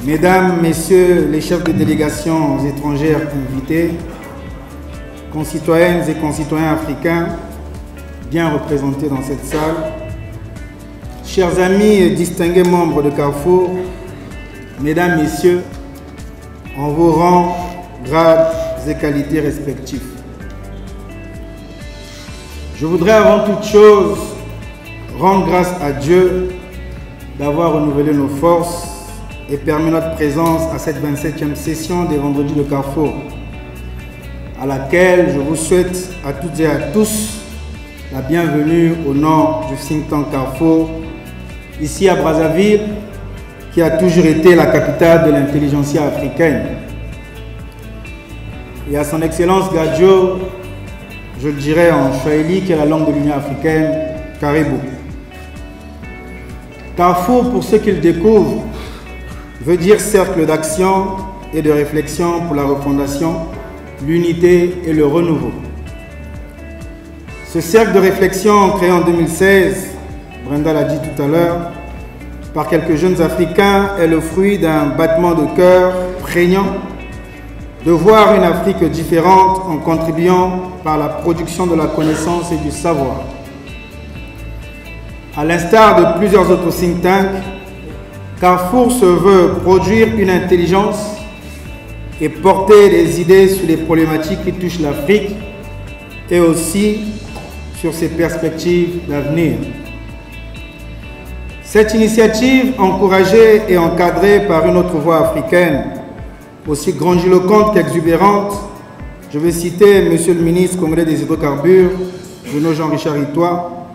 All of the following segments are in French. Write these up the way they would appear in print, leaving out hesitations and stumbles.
Mesdames, Messieurs les chefs de délégations étrangères invités, concitoyennes et concitoyens africains bien représentés dans cette salle, chers amis et distingués membres de Carrefour, Mesdames, Messieurs, en vos rangs, grades et qualités respectifs. Je voudrais avant toute chose rendre grâce à Dieu d'avoir renouvelé nos forces et permis notre présence à cette 27e session des Vendredis de Carrefour, à laquelle je vous souhaite à toutes et à tous la bienvenue au nom du think tank Carrefour, ici à Brazzaville, qui a toujours été la capitale de l'intelligentsia africaine. Et à son Excellence Gadjo, je le dirais en Swahili, qui est la langue de l'Union africaine, Caribou. Carrefour, pour ceux qui le découvrent, veut dire cercle d'action et de réflexion pour la refondation, l'unité et le renouveau. Ce cercle de réflexion créé en 2016, Brenda l'a dit tout à l'heure, par quelques jeunes Africains est le fruit d'un battement de cœur prégnant de voir une Afrique différente en contribuant par la production de la connaissance et du savoir. À l'instar de plusieurs autres think tanks, Carrefour se veut produire une intelligence et porter des idées sur les problématiques qui touchent l'Afrique et aussi sur ses perspectives d'avenir. Cette initiative, encouragée et encadrée par une autre voix africaine, aussi grandiloquente qu'exubérante, je vais citer Monsieur le ministre congolais des hydrocarbures, Bruno Jean-Richard Itoa,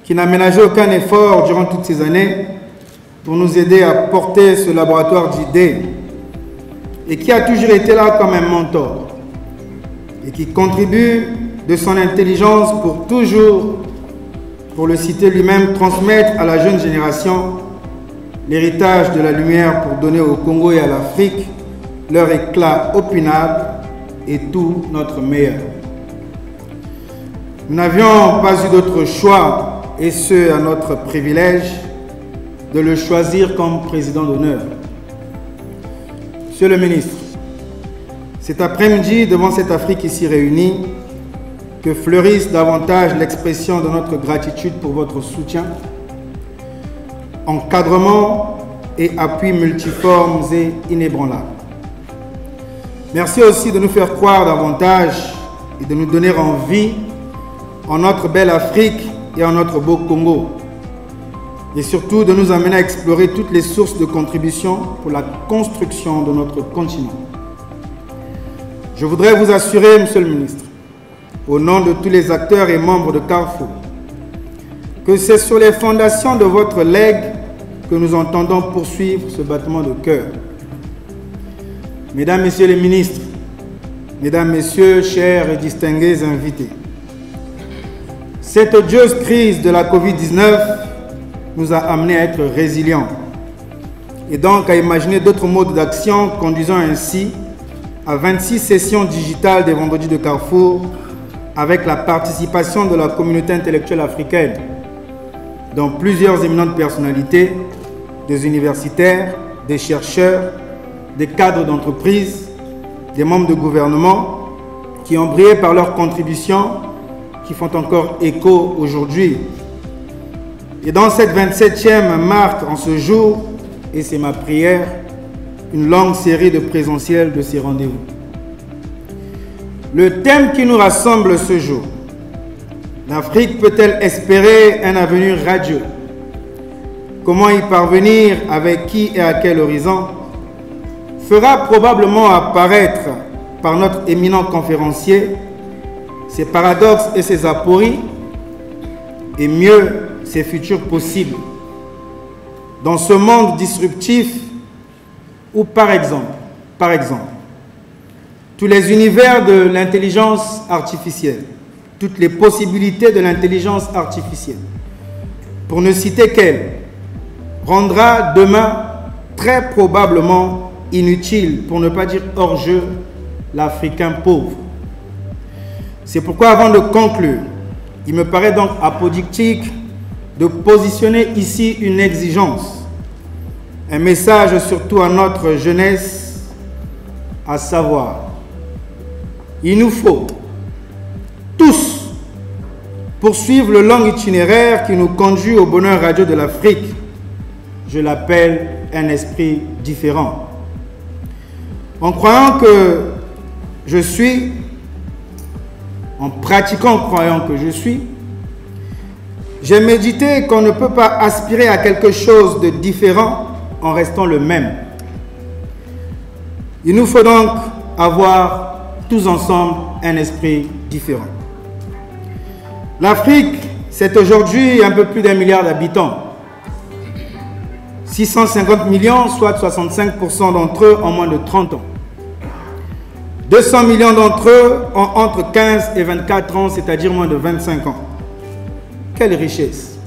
qui n'a ménagé aucun effort durant toutes ces années pour nous aider à porter ce laboratoire d'idées et qui a toujours été là comme un mentor et qui contribue de son intelligence pour toujours, pour le citer lui-même, transmettre à la jeune génération l'héritage de la lumière pour donner au Congo et à l'Afrique leur éclat opinable et tout notre meilleur. Nous n'avions pas eu d'autre choix, et ce à notre privilège, de le choisir comme président d'honneur. Monsieur le ministre, cet après-midi, devant cette Afrique ici réunie, que fleurisse davantage l'expression de notre gratitude pour votre soutien, encadrement et appui multiformes et inébranlables. Merci aussi de nous faire croire davantage et de nous donner envie en notre belle Afrique et en notre beau Congo. Et surtout de nous amener à explorer toutes les sources de contribution pour la construction de notre continent. Je voudrais vous assurer, Monsieur le ministre, au nom de tous les acteurs et membres de Carrefour, que c'est sur les fondations de votre legs que nous entendons poursuivre ce battement de cœur. Mesdames, Messieurs les ministres, Mesdames, Messieurs, chers et distingués invités, cette odieuse crise de la Covid-19 nous a amenés à être résilients et donc à imaginer d'autres modes d'action conduisant ainsi à 26 sessions digitales des Vendredis de Carrefour avec la participation de la communauté intellectuelle africaine, dont plusieurs éminentes personnalités, des universitaires, des chercheurs, des cadres d'entreprise, des membres de gouvernement qui ont brillé par leurs contributions qui font encore écho aujourd'hui. Et dans cette 27e marque en ce jour, et c'est ma prière, une longue série de présentiels de ces rendez-vous. Le thème qui nous rassemble ce jour, l'Afrique peut-elle espérer un avenir radieux? Comment y parvenir, avec qui et à quel horizon, fera probablement apparaître par notre éminent conférencier ses paradoxes et ses apories, et mieux, ses futurs possibles. Dans ce monde disruptif où, par exemple, tous les univers de l'intelligence artificielle, toutes les possibilités de l'intelligence artificielle, pour ne citer qu'elle, rendra demain très probablement inutile, pour ne pas dire hors jeu, l'Africain pauvre. C'est pourquoi, avant de conclure, il me paraît donc apodictique de positionner ici une exigence un message surtout à notre jeunesse, à savoir, il nous faut tous poursuivre le long itinéraire qui nous conduit au bonheur radieux de l'Afrique. Je l'appelle un esprit différent. En croyant que je suis, en pratiquant en croyant que je suis, j'ai médité qu'on ne peut pas aspirer à quelque chose de différent en restant le même. Il nous faut donc avoir tous ensemble un esprit différent. L'Afrique, c'est aujourd'hui un peu plus d'1 milliard d'habitants. 650 millions, soit 65% d'entre eux en moins de 30 ans. 200 millions d'entre eux ont entre 15 et 24 ans, c'est-à-dire moins de 25 ans. Quelle richesse!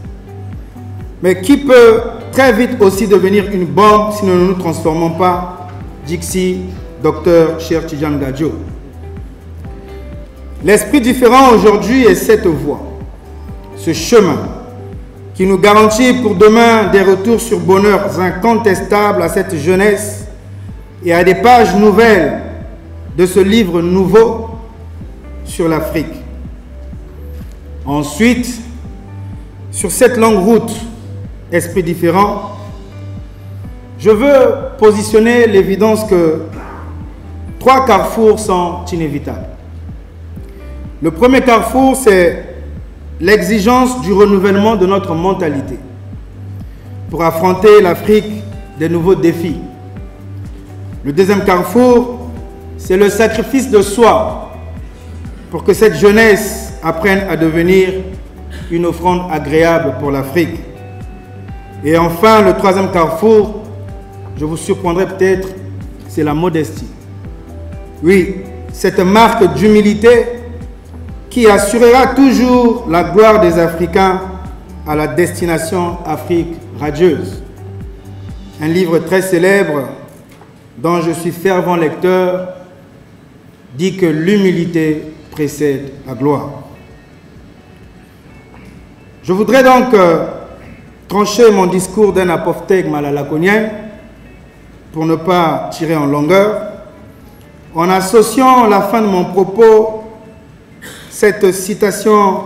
Mais qui peut très vite aussi devenir une bombe si nous ne nous transformons pas, Dixie, docteur Cheikh Tidiane Gadio. L'esprit différent aujourd'hui est cette voie, ce chemin qui nous garantit pour demain des retours sur bonheurs incontestables à cette jeunesse et à des pages nouvelles de ce livre nouveau sur l'Afrique. Ensuite, sur cette longue route, esprit différent, je veux positionner l'évidence que 3 carrefours sont inévitables. Le premier carrefour, c'est l'exigence du renouvellement de notre mentalité pour affronter l'Afrique des nouveaux défis. Le deuxième carrefour, c'est le sacrifice de soi pour que cette jeunesse apprenne à devenir une offrande agréable pour l'Afrique. Et enfin, le troisième carrefour, je vous surprendrai peut-être, c'est la modestie. Oui, cette marque d'humilité qui assurera toujours la gloire des Africains à la destination Afrique radieuse. Un livre très célèbre dont je suis fervent lecteur dit que l'humilité précède la gloire. Je voudrais donc trancher mon discours d'un apophthegme à la laconienne pour ne pas tirer en longueur, en associant la fin de mon propos cette citation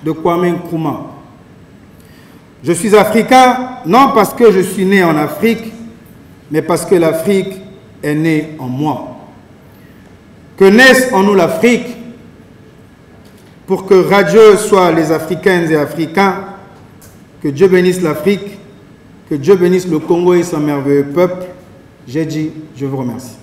de Kwame Nkrumah. Je suis africain, non parce que je suis né en Afrique, mais parce que l'Afrique est née en moi. Que naisse en nous l'Afrique, pour que radieux soient les Africaines et Africains, que Dieu bénisse l'Afrique, que Dieu bénisse le Congo et son merveilleux peuple. J'ai dit, je vous remercie.